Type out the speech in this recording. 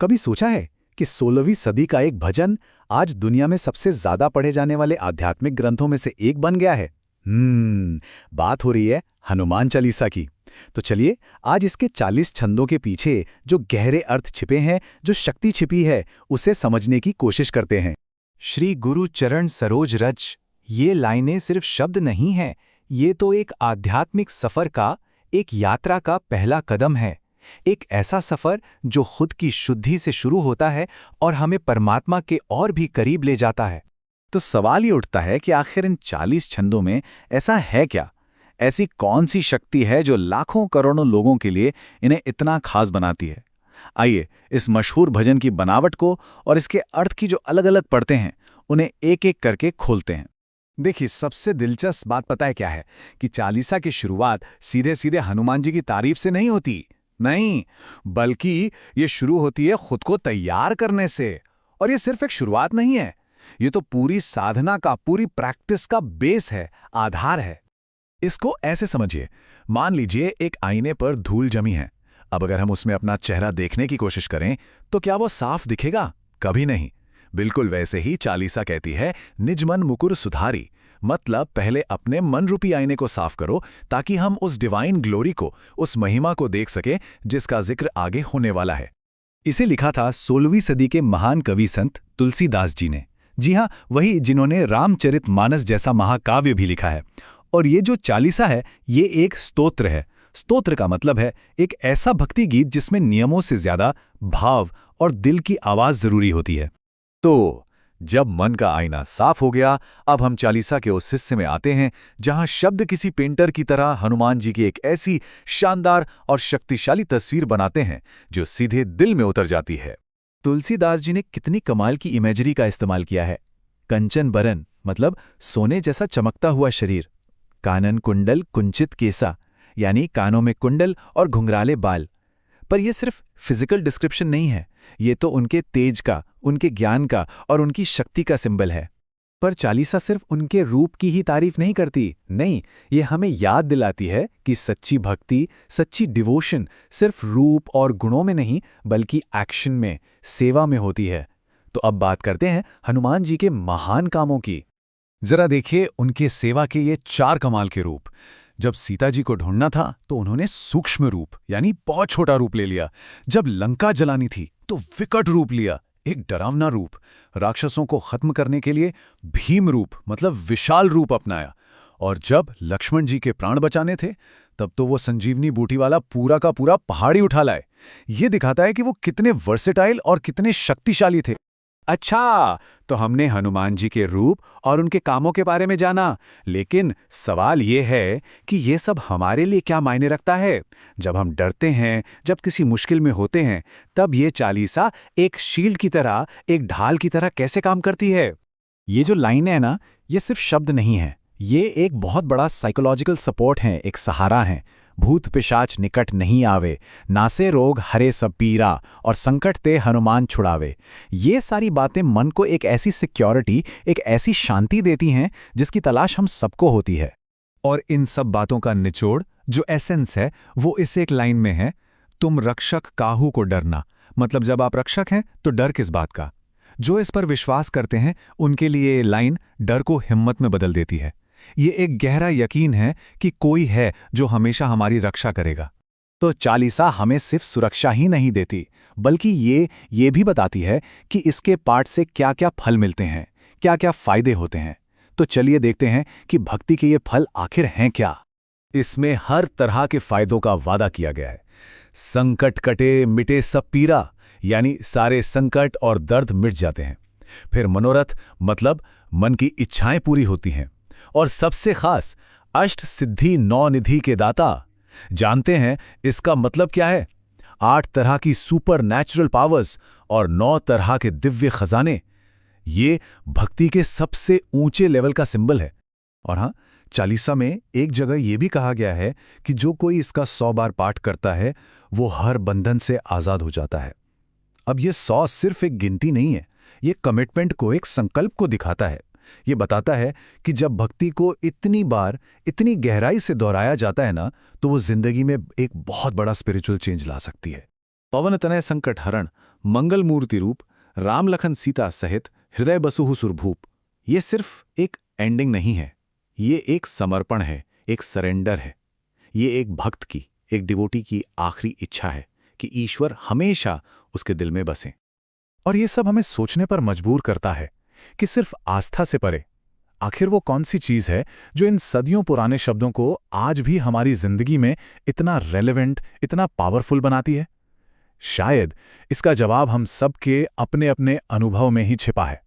कभी सोचा है कि 16वीं सदी का एक भजन आज दुनिया में सबसे ज्यादा पढ़े जाने वाले आध्यात्मिक ग्रंथों में से एक बन गया है? बात हो रही है हनुमान चालीसा की। तो चलिए आज इसके 40 छंदों के पीछे जो गहरे अर्थ छिपे हैं, जो शक्ति छिपी है, उसे समझने की कोशिश करते हैं। श्री गुरु चरण सरोज रज, ये लाइनें सिर्फ शब्द नहीं हैं, ये तो एक आध्यात्मिक सफर का, एक यात्रा का पहला कदम है। एक ऐसा सफर जो खुद की शुद्धि से शुरू होता है और हमें परमात्मा के और भी करीब ले जाता है। तो सवाल ये उठता है कि आखिर इन 40 छंदों में ऐसा है क्या? ऐसी कौन सी शक्ति है जो लाखों करोड़ों लोगों के लिए इन्हें इतना खास बनाती है? आइए इस मशहूर भजन की बनावट को और इसके अर्थ की जो अलग अलग पढ़ते हैं उन्हें एक एक करके खोलते हैं। देखिए, सबसे दिलचस्प बात पता है क्या है कि चालीसा की शुरुआत सीधे सीधे हनुमान जी की तारीफ से नहीं होती, नहीं, बल्कि ये शुरू होती है खुद को तैयार करने से। और ये सिर्फ एक शुरुआत नहीं है, ये तो पूरी साधना का, पूरी प्रैक्टिस का बेस है, आधार है। इसको ऐसे समझिए, मान लीजिए एक आईने पर धूल जमी है। अब अगर हम उसमें अपना चेहरा देखने की कोशिश करें तो क्या वो साफ दिखेगा? कभी नहीं। बिल्कुल वैसे ही चालीसा कहती है, निज मन मुकुर सुधारी, मतलब पहले अपने मन रूपी आईने को साफ करो ताकि हम उस डिवाइन ग्लोरी को, उस महिमा को देख सके जिसका जिक्र आगे होने वाला है। इसे लिखा था 16वीं सदी के महान कवि संत तुलसीदास जी ने। जी हाँ, वही जिन्होंने रामचरितमानस जैसा महाकाव्य भी लिखा है। और ये जो चालीसा है, ये एक स्तोत्र है। स्तोत्र का मतलब है एक ऐसा भक्ति गीत जिसमें नियमों से ज्यादा भाव और दिल की आवाज जरूरी होती है। तो जब मन का आईना साफ हो गया, अब हम चालीसा के उस हिस्से में आते हैं जहां शब्द किसी पेंटर की तरह हनुमान जी की एक ऐसी शानदार और शक्तिशाली तस्वीर बनाते हैं जो सीधे दिल में उतर जाती है। तुलसीदास जी ने कितनी कमाल की इमेजरी का इस्तेमाल किया है। कंचन बरन मतलब सोने जैसा चमकता हुआ शरीर, कानन कुंडल कुंचित केसा यानी कानों में कुंडल और घुंघराले बाल। पर यह सिर्फ फिजिकल डिस्क्रिप्शन नहीं है, ये तो उनके तेज का, उनके ज्ञान का और उनकी शक्ति का सिंबल है। पर चालीसा सिर्फ उनके रूप की ही तारीफ नहीं करती, नहीं, ये हमें याद दिलाती है कि सच्ची भक्ति, सच्ची डिवोशन सिर्फ रूप और गुणों में नहीं बल्कि एक्शन में, सेवा में होती है। तो अब बात करते हैं हनुमान जी के महान कामों की। जरा देखिए उनके सेवा के ये 4 कमाल के रूप। जब सीता जी को ढूंढना था तो उन्होंने सूक्ष्म रूप यानी बहुत छोटा रूप ले लिया। जब लंका जलानी थी तो विकट रूप लिया, एक डरावना रूप। राक्षसों को खत्म करने के लिए भीम रूप मतलब विशाल रूप अपनाया। और जब लक्ष्मण जी के प्राण बचाने थे तब तो वो संजीवनी बूटी वाला पूरा का पूरा पहाड़ी उठा लाए। ये दिखाता है कि वो कितने वर्सेटाइल और कितने शक्तिशाली थे। अच्छा, तो हमने हनुमान जी के रूप और उनके कामों के बारे में जाना, लेकिन सवाल ये है कि ये सब हमारे लिए क्या मायने रखता है? जब हम डरते हैं, जब किसी मुश्किल में होते हैं, तब ये चालीसा एक शील्ड की तरह, एक ढाल की तरह कैसे काम करती है? ये जो लाइनें हैं ना, ये सिर्फ शब्द नहीं है, ये एक बहुत बड़ा साइकोलॉजिकल सपोर्ट है, एक सहारा है। भूत पिशाच निकट नहीं आवे, नासे रोग हरे सब पीरा, और संकट ते हनुमान छुड़ावे। ये सारी बातें मन को एक ऐसी सिक्योरिटी, एक ऐसी शांति देती हैं जिसकी तलाश हम सबको होती है। और इन सब बातों का निचोड़, जो एसेंस है, वो इस एक लाइन में है, तुम रक्षक काहू को डरना। मतलब जब आप रक्षक हैं तो डर किस बात का? जो इस पर विश्वास करते हैं उनके लिए ये लाइन डर को हिम्मत में बदल देती है। ये एक गहरा यकीन है कि कोई है जो हमेशा हमारी रक्षा करेगा। तो चालीसा हमें सिर्फ सुरक्षा ही नहीं देती, बल्कि ये भी बताती है कि इसके पाठ से क्या-क्या फल मिलते हैं, क्या-क्या फायदे होते हैं। तो चलिए देखते हैं कि भक्ति के ये फल आखिर हैं क्या। इसमें हर तरह के फायदों का वादा किया गया है। संकट कटे मिटे सब पीरा, यानी सारे संकट और दर्द मिट जाते हैं। फिर मनोरथ मतलब मन की इच्छाएं पूरी होती हैं। और सबसे खास अष्ट सिद्धि 9 निधि के दाता। जानते हैं इसका मतलब क्या है? 8 तरह की सुपर नेचुरल पावर्स और 9 तरह के दिव्य खजाने। ये भक्ति के सबसे ऊंचे लेवल का सिंबल है। और हाँ, चालीसा में एक जगह यह भी कहा गया है कि जो कोई इसका 100 बार पाठ करता है वो हर बंधन से आजाद हो जाता है। अब ये 100 सिर्फ एक गिनती नहीं है, ये कमिटमेंट को, एक संकल्प को दिखाता है। ये बताता है कि जब भक्ति को इतनी बार, इतनी गहराई से दोहराया जाता है ना, तो वो जिंदगी में एक बहुत बड़ा स्पिरिचुअल चेंज ला सकती है। पवन तनय संकट हरण मंगल मूर्ति रूप, राम लखन सीता सहित हृदय बसुहु सुरभूप, ये सिर्फ एक एंडिंग नहीं है, ये एक समर्पण है, एक सरेंडर है। ये एक भक्त की, एक डिवोटी की आखिरी इच्छा है कि ईश्वर हमेशा उसके दिल में बसे। और ये सब हमें सोचने पर मजबूर करता है कि सिर्फ आस्था से परे आखिर वो कौन सी चीज है जो इन सदियों पुराने शब्दों को आज भी हमारी जिंदगी में इतना रेलेवेंट, इतना पावरफुल बनाती है। शायद इसका जवाब हम सबके अपने अपने अनुभव में ही छिपा है।